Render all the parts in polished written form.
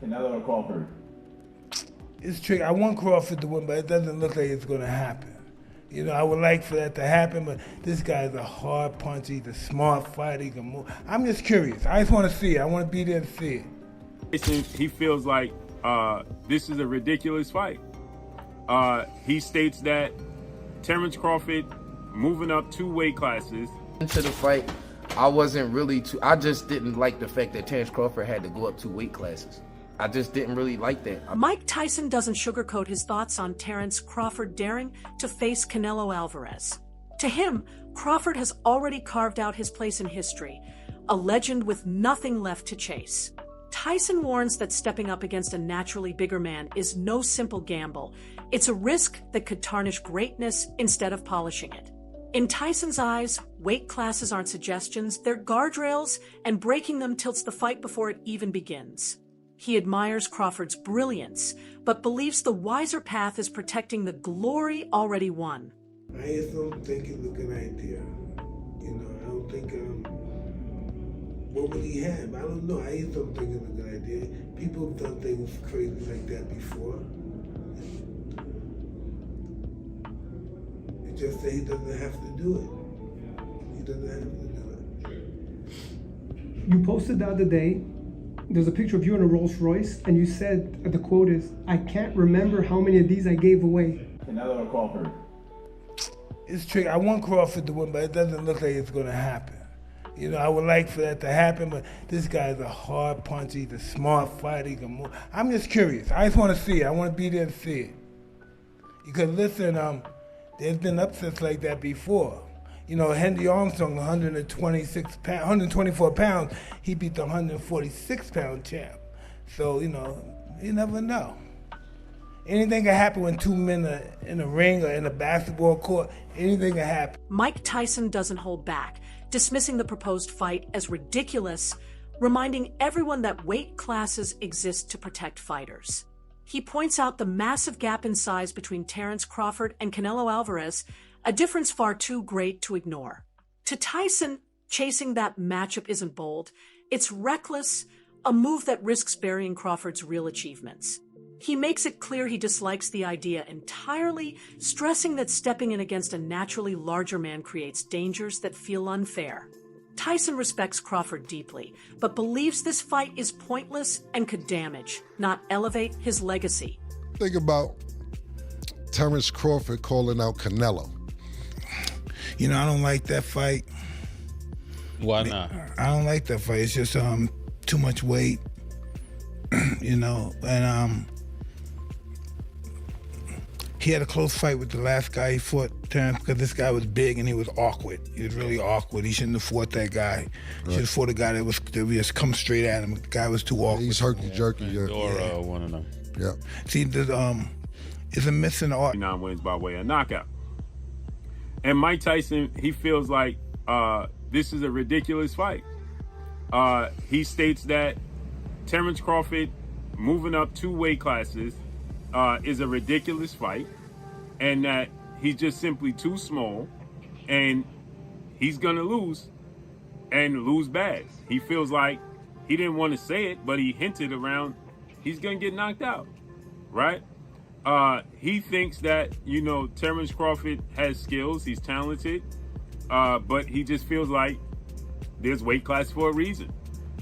Canelo or Crawford? It's tricky. I want Crawford to win, but it doesn't look like it's going to happen. You know, I would like for that to happen, but this guy's a hard puncher. He's a smart fighter. He can move. I'm just curious. I just want to see it. I want to be there to see it. He feels like this is a ridiculous fight. He states that Terence Crawford moving up 2 weight classes. Into the fight, I wasn't really I just didn't like the fact that Terence Crawford had to go up 2 weight classes. I just didn't really like that. Mike Tyson doesn't sugarcoat his thoughts on Terence Crawford daring to face Canelo Alvarez. To him, Crawford has already carved out his place in history, a legend with nothing left to chase. Tyson warns that stepping up against a naturally bigger man is no simple gamble. It's a risk that could tarnish greatness instead of polishing it. In Tyson's eyes, weight classes aren't suggestions, they're guardrails, and breaking them tilts the fight before it even begins. He admires Crawford's brilliance, but believes the wiser path is protecting the glory already won. I just don't think it's a good idea. You know, I don't think, what would he have? I don't know. I just don't think it's a good idea. People have done things crazy like that before. It's just that he doesn't have to do it. He doesn't have to do it. You posted the other day, there's a picture of you in a Rolls Royce, and you said, the quote is, "I can't remember how many of these I gave away." Canelo or Crawford? It's tricky. I want Crawford to win, but it doesn't look like it's going to happen. You know, I would like for that to happen, but this guy's a hard puncher. He's a smart fighter. He can move. I'm just curious. I just want to see it. I want to be there to see it. Because listen, there's been upsets like that before. You know, Henry Armstrong, 124 pounds, he beat the 146-pound champ. So, you know, you never know. Anything can happen when 2 men are in a ring or in a basketball court. Anything can happen. Mike Tyson doesn't hold back, dismissing the proposed fight as ridiculous, reminding everyone that weight classes exist to protect fighters. He points out the massive gap in size between Terence Crawford and Canelo Alvarez, a difference far too great to ignore. To Tyson, chasing that matchup isn't bold. It's reckless, a move that risks burying Crawford's real achievements. He makes it clear he dislikes the idea entirely, stressing that stepping in against a naturally larger man creates dangers that feel unfair. Tyson respects Crawford deeply, but believes this fight is pointless and could damage, not elevate, his legacy. Think about Terence Crawford calling out Canelo. You know, I don't like that fight. Why not? I don't like that fight. It's just too much weight, you know. And he had a close fight with the last guy he fought, Terence, because this guy was big and he was awkward. He was really awkward. He shouldn't have fought that guy. He should have fought a guy that was just come straight at him. The guy was too awkward. He's herky-jerky. Or one of them. Yeah. See, it's a missing art. 9 wins by way of knockout. And Mike Tyson, he feels like this is a ridiculous fight. He states that Terence Crawford moving up 2 weight classes is a ridiculous fight, and that he's just simply too small, and he's gonna lose, and lose bad. He feels like he didn't want to say it, but he hinted around he's gonna get knocked out, right? He thinks that, you know, Terence Crawford has skills, he's talented, but he just feels like there's weight classes for a reason.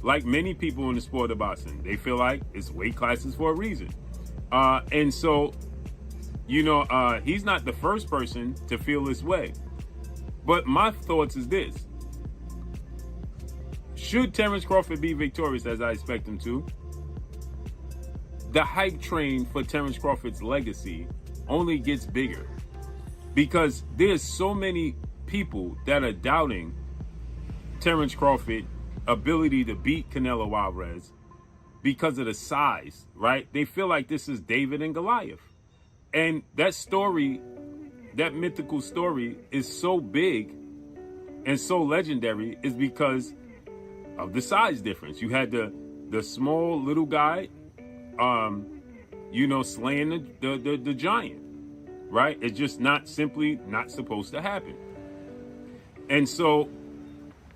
Like many people in the sport of boxing, they feel like it's weight classes for a reason. And so, you know, he's not the first person to feel this way. But my thoughts is this. Should Terence Crawford be victorious, as I expect him to, the hype train for Terence Crawford's legacy only gets bigger, because there's so many people that are doubting Terence Crawford's ability to beat Canelo Alvarez because of the size, right? They feel like this is David and Goliath. And that story, that mythical story, is so big and so legendary is because of the size difference. You had the small little guy, you know, slaying the giant, right? It's just not supposed to happen. And so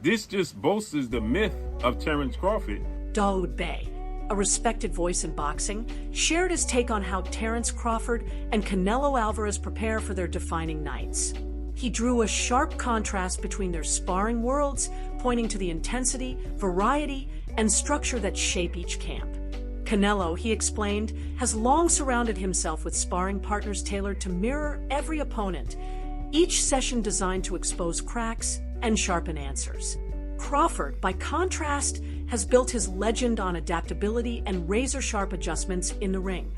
this just bolsters the myth of Terence Crawford. Dawood Bey, a respected voice in boxing, shared his take on how Terence Crawford and Canelo Alvarez prepare for their defining nights. He drew a sharp contrast between their sparring worlds, pointing to the intensity, variety, and structure that shape each camp. Canelo, he explained, has long surrounded himself with sparring partners tailored to mirror every opponent, each session designed to expose cracks and sharpen answers. Crawford, by contrast, has built his legend on adaptability and razor-sharp adjustments in the ring.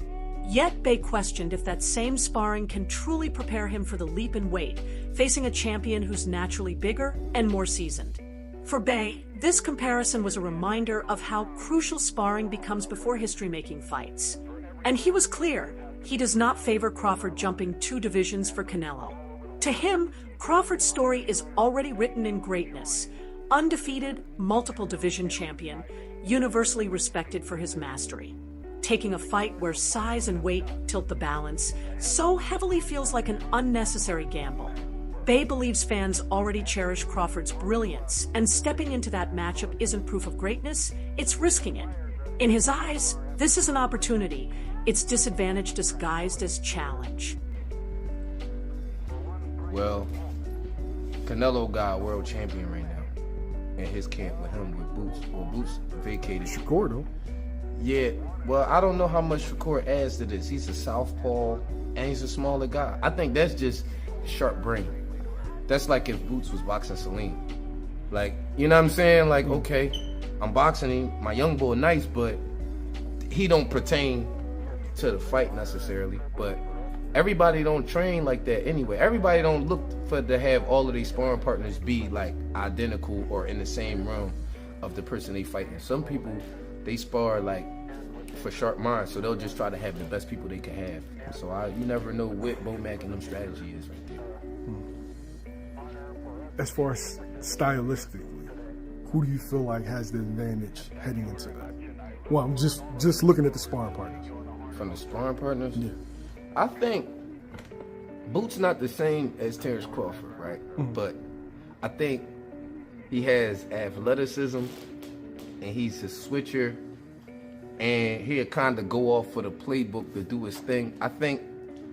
Yet Bey questioned if that same sparring can truly prepare him for the leap in weight, facing a champion who's naturally bigger and more seasoned. For Bey, this comparison was a reminder of how crucial sparring becomes before history-making fights. And he was clear, he does not favor Crawford jumping 2 divisions for Canelo. To him, Crawford's story is already written in greatness. Undefeated, multiple division champion, universally respected for his mastery. Taking a fight where size and weight tilt the balance so heavily feels like an unnecessary gamble. Bey believes fans already cherish Crawford's brilliance, and stepping into that matchup isn't proof of greatness, it's risking it. In his eyes, this is an opportunity, its disadvantage disguised as challenge. Well, Canelo got a world champion right now in his camp with him with Boots. Well, Boots vacated. Shakur, though. Yeah, well, I don't know how much Shakur adds to this. He's a southpaw, and he's a smaller guy. I think that's just sharp brain. That's like if Boots was boxing Salim. Like, you know what I'm saying? Like, okay, I'm boxing him. My young boy nice, but he don't pertain to the fight necessarily. But everybody don't train like that anyway. Everybody don't look for to have all of these sparring partners be like identical or in the same realm of the person they fighting. Some people, they spar like for sharp minds, so they'll just try to have the best people they can have. So you never know what Bomac and them strategy is right there. As far as stylistically, who do you feel like has the advantage heading into that? Well, I'm just looking at the sparring partners. From the sparring partners? Yeah. I think Boots not the same as Terence Crawford, right? Mm-hmm. But I think he has athleticism, and he's a switcher, and he'll kind of go off for the playbook to do his thing. I think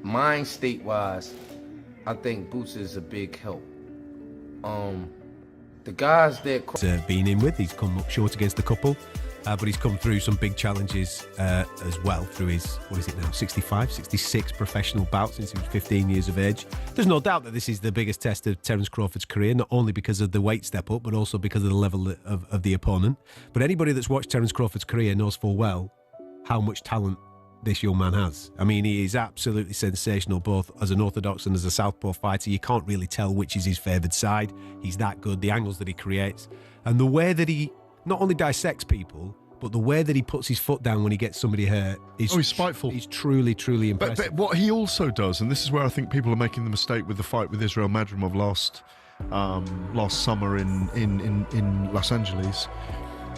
mind state-wise, I think Boots is a big help. The guys that been in with, he's come up short against a couple, but he's come through some big challenges as well through his, what is it now, 65, 66 professional bouts since he was 15 years of age. There's no doubt that this is the biggest test of Terence Crawford's career, not only because of the weight step up, but also because of the level of the opponent. But anybody that's watched Terence Crawford's career knows full well how much talent this young man has. I mean, he is absolutely sensational, both as an orthodox and as a southpaw fighter. You can't really tell which is his favoured side. He's that good, the angles that he creates, and the way that he not only dissects people, but the way that he puts his foot down when he gets somebody hurt is he's spiteful. He's truly, truly impressive. But what he also does, and this is where I think people are making the mistake with the fight with Israel Madrimov last summer in Los Angeles,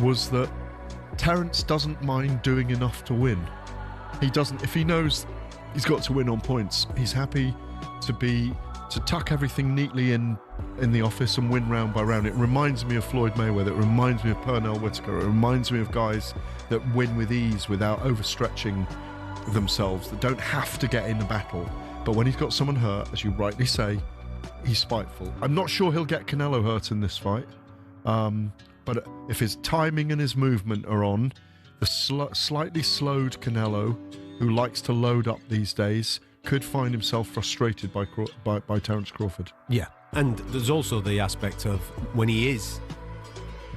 was that Terence doesn't mind doing enough to win. He doesn't, if he knows he's got to win on points, he's happy to tuck everything neatly in the office and win round by round. It reminds me of Floyd Mayweather. It reminds me of Pernell Whitaker. It reminds me of guys that win with ease without overstretching themselves, that don't have to get in the battle. But when he's got someone hurt, as you rightly say, he's spiteful. I'm not sure he'll get Canelo hurt in this fight, but if his timing and his movement are on, the slightly slowed Canelo, who likes to load up these days, could find himself frustrated by Terence Crawford. Yeah, and there's also the aspect of when he is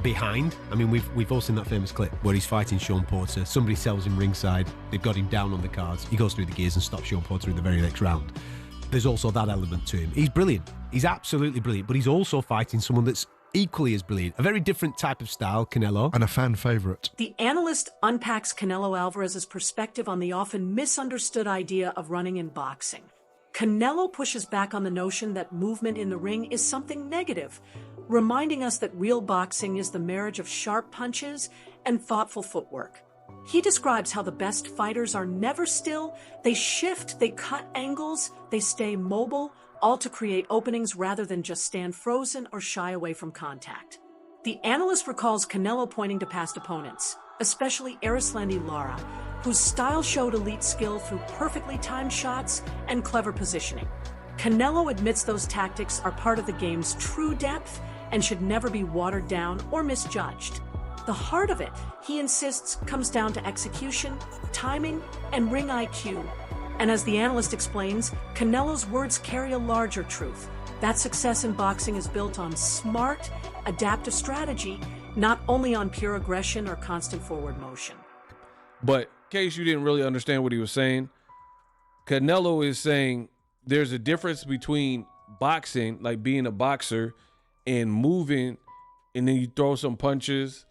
behind. I mean, we've all seen that famous clip where he's fighting Sean Porter. Somebody sells him ringside. They've got him down on the cards. He goes through the gears and stops Sean Porter in the very next round. There's also that element to him. He's brilliant. He's absolutely brilliant, but he's also fighting someone that's equally as brilliant. A very different type of style, Canelo. And a fan favourite. The analyst unpacks Canelo Alvarez's perspective on the often misunderstood idea of running in boxing. Canelo pushes back on the notion that movement in the ring is something negative, reminding us that real boxing is the marriage of sharp punches and thoughtful footwork. He describes how the best fighters are never still. They shift, they cut angles, they stay mobile, all to create openings rather than just stand frozen or shy away from contact. The analyst recalls Canelo pointing to past opponents, especially Erislandy Lara, whose style showed elite skill through perfectly timed shots and clever positioning. Canelo admits those tactics are part of the game's true depth and should never be watered down or misjudged. The heart of it, he insists, comes down to execution, timing, and ring IQ. And as the analyst explains, Canelo's words carry a larger truth. That success in boxing is built on smart, adaptive strategy, not only on pure aggression or constant forward motion. But in case you didn't really understand what he was saying, Canelo is saying there's a difference between boxing, like being a boxer, and moving, and then you throw some punches.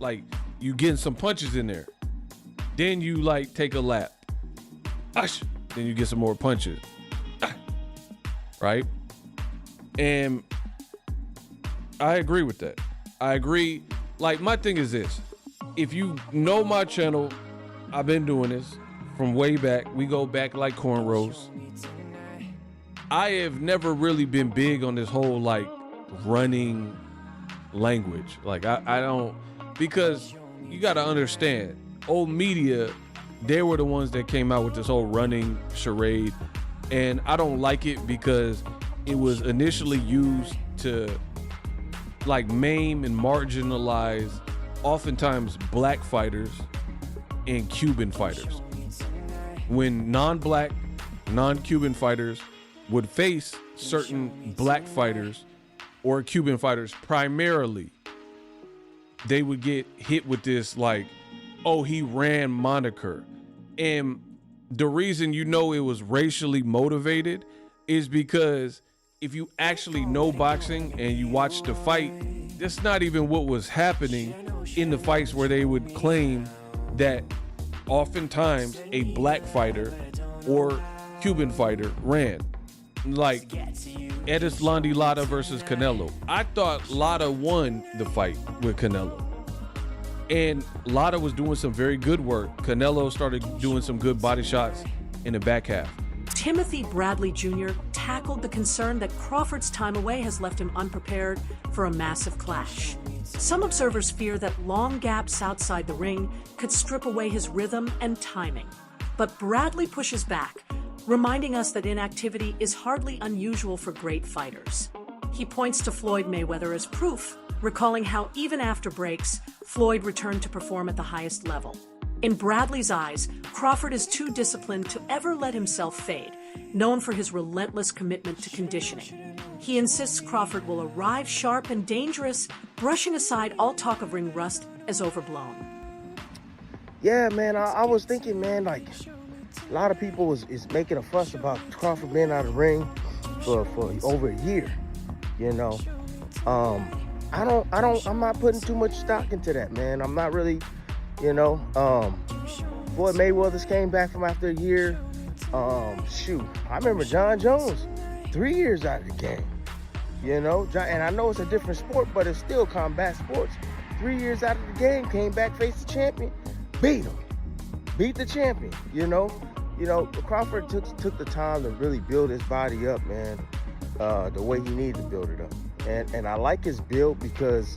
Like you getting some punches in there. Then you like take a lap. Then you get some more punches. Right? And I agree with that. I agree. Like, my thing is this. If you know my channel, I've been doing this from way back. We go back like cornrows. I have never really been big on this whole like running language. Like I don't, because you got to understand, old media, they were the ones that came out with this whole running charade, and I don't like it because it was initially used to like maim and marginalize oftentimes black fighters and Cuban fighters. When non-black, non-Cuban fighters would face certain black fighters or Cuban fighters primarily, they would get hit with this like, oh, he ran moniker. And the reason you know it was racially motivated is because if you actually know boxing and you watch the fight, that's not even what was happening in the fights where they would claim that oftentimes a black fighter or Cuban fighter ran. Like Erislandy Lara versus Canelo. I thought Lara won the fight with Canelo. And Lara was doing some very good work. Canelo started doing some good body shots in the back half. Timothy Bradley Jr. tackled the concern that Crawford's time away has left him unprepared for a massive clash. Some observers fear that long gaps outside the ring could strip away his rhythm and timing. But Bradley pushes back, reminding us that inactivity is hardly unusual for great fighters. He points to Floyd Mayweather as proof, recalling how even after breaks, Floyd returned to perform at the highest level. In Bradley's eyes, Crawford is too disciplined to ever let himself fade, known for his relentless commitment to conditioning. He insists Crawford will arrive sharp and dangerous, brushing aside all talk of ring rust as overblown. Yeah, man, I was thinking, man, like, a lot of people is making a fuss about Crawford being out of the ring for over a year, you know. I'm not putting too much stock into that, man. I'm not really, you know. Floyd Mayweather's came back from after a year. I remember John Jones, 3 years out of the game, you know. And I know it's a different sport, but it's still combat sports. 3 years out of the game, came back, faced the champion, beat him, beat the champion, you know. Crawford took the time to really build his body up, man, the way he needed to build it up. And I like his build because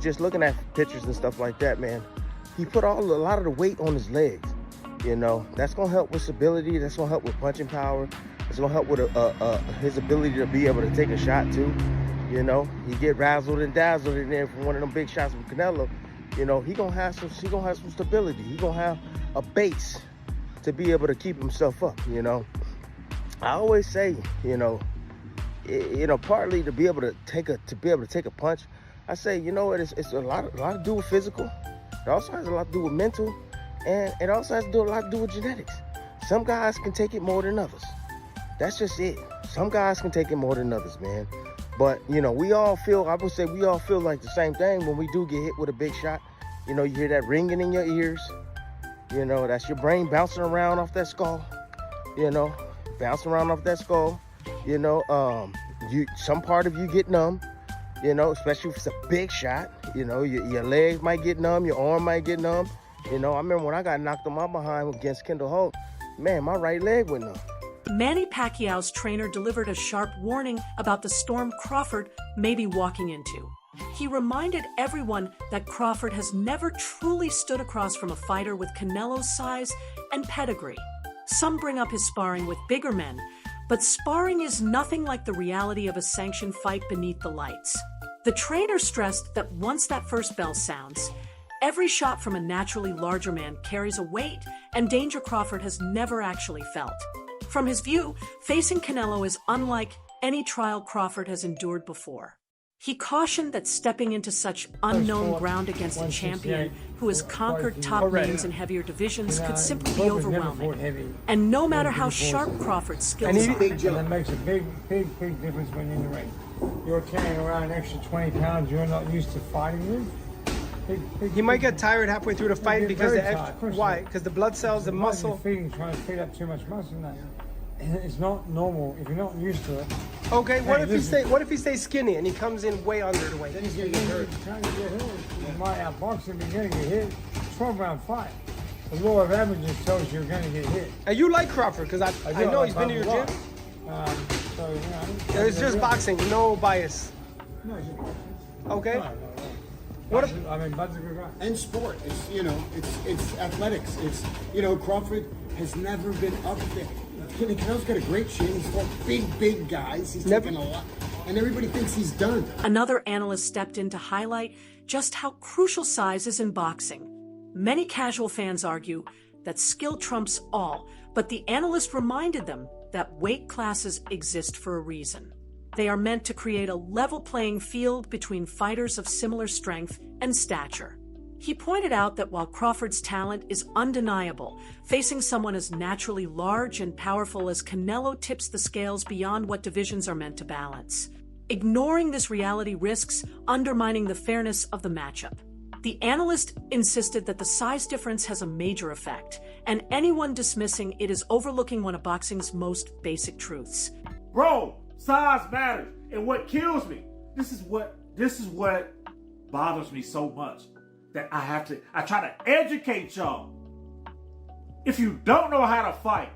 just looking at pictures and stuff like that, man, he put a lot of the weight on his legs. You know, that's going to help with stability. That's going to help with punching power. It's going to help with his ability to be able to take a shot too. You know, he get razzled and dazzled in there from one of them big shots from Canelo. You know, he gonna have some stability. He gonna have a base to be able to keep himself up. You know, I always say, partly to be able to take a punch. I say, it's a lot to do with physical. It also has a lot to do with mental, and it also has a lot to do with genetics. Some guys can take it more than others. That's just it. Some guys can take it more than others, man. But, I would say we all feel like the same thing when we do get hit with a big shot. You hear that ringing in your ears. That's your brain bouncing around off that skull. Bouncing around off that skull. Some part of you get numb, especially if it's a big shot. Your legs might get numb, your arm might get numb. I remember when I got knocked on my behind against Kendall Holt, man, my right leg went numb. Manny Pacquiao's trainer delivered a sharp warning about the storm Crawford may be walking into. He reminded everyone that Crawford has never truly stood across from a fighter with Canelo's size and pedigree. Some bring up his sparring with bigger men, but sparring is nothing like the reality of a sanctioned fight beneath the lights. The trainer stressed that once that first bell sounds, every shot from a naturally larger man carries a weight and danger Crawford has never actually felt. From his view, facing Canelo is unlike any trial Crawford has endured before. He cautioned that stepping into such unknown ground against a champion who has conquered top names in heavier divisions could simply be overwhelming. And no matter how sharp Crawford's skills are, that makes a big difference when you're in the ring. You're carrying around an extra 20 pounds you're not used to fighting with. He might get tired halfway through the fight because the extra. Why? Because the blood cells, the muscle. Trying to feed up too much muscle now. It's not normal if you're not used to it. Okay, what if he stays skinny and he comes in way under the weight? Then he's gonna get hurt. Trying to get hurt. In my outboxing, you're gonna get hit. 12-round fight. The law of averages tells you you're gonna get hit. And you like Crawford because I know he's been to your gym. So you know. It's just boxing, no bias. No, it's just boxing. Okay. No. What if, I mean, Bud's a good guy. And sport, it's athletics. It's Crawford has never been up there. Canelo's got a great chin. He's fought big guys. He's taken a lot, and everybody thinks he's done. Another analyst stepped in to highlight just how crucial size is in boxing. Many casual fans argue that skill trumps all, but the analyst reminded them that weight classes exist for a reason. They are meant to create a level playing field between fighters of similar strength and stature. He pointed out that while Crawford's talent is undeniable, facing someone as naturally large and powerful as Canelo tips the scales beyond what divisions are meant to balance. Ignoring this reality risks undermining the fairness of the matchup. The analyst insisted that the size difference has a major effect, and anyone dismissing it is overlooking one of boxing's most basic truths. Bro, size matters, and what kills me, this is what bothers me so much. That I try to educate y'all. If you don't know how to fight,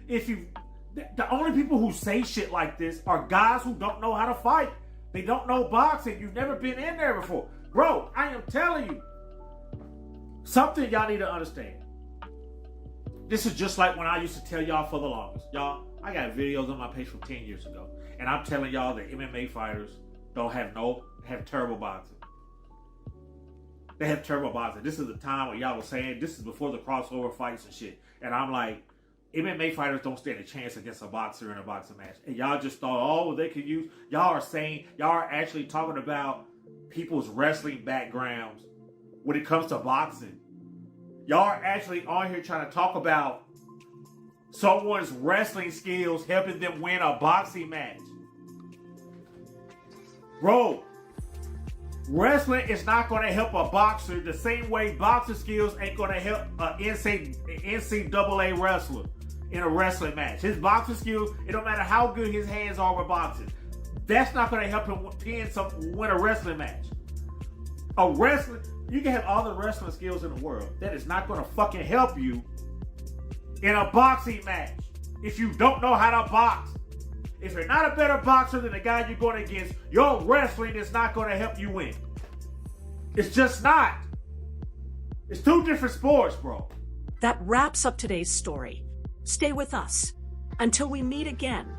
the only people who say shit like this are guys who don't know how to fight. They don't know boxing. You've never been in there before. Bro, I am telling you, something y'all need to understand. This is just like when I used to tell y'all for the longest. Y'all, I got videos on my page from 10 years ago, and I'm telling y'all that MMA fighters don't have terrible boxing. They have terrible boxing. This is the time when y'all was saying, this is before the crossover fights and shit. And I'm like, MMA fighters don't stand a chance against a boxer in a boxing match. And y'all just thought, they could use, y'all are actually talking about people's wrestling backgrounds when it comes to boxing. Y'all are actually on here trying to talk about someone's wrestling skills helping them win a boxing match. Bro, wrestling is not going to help a boxer the same way boxing skills ain't going to help an NCAA wrestler in a wrestling match. His boxing skills, it don't matter how good his hands are with boxing. That's not going to help him win a wrestling match. You can have all the wrestling skills in the world. That is not going to fucking help you in a boxing match if you don't know how to box. If you're not a better boxer than the guy you're going against, your wrestling is not going to help you win. It's just not. It's two different sports, bro. That wraps up today's story. Stay with us. Until we meet again.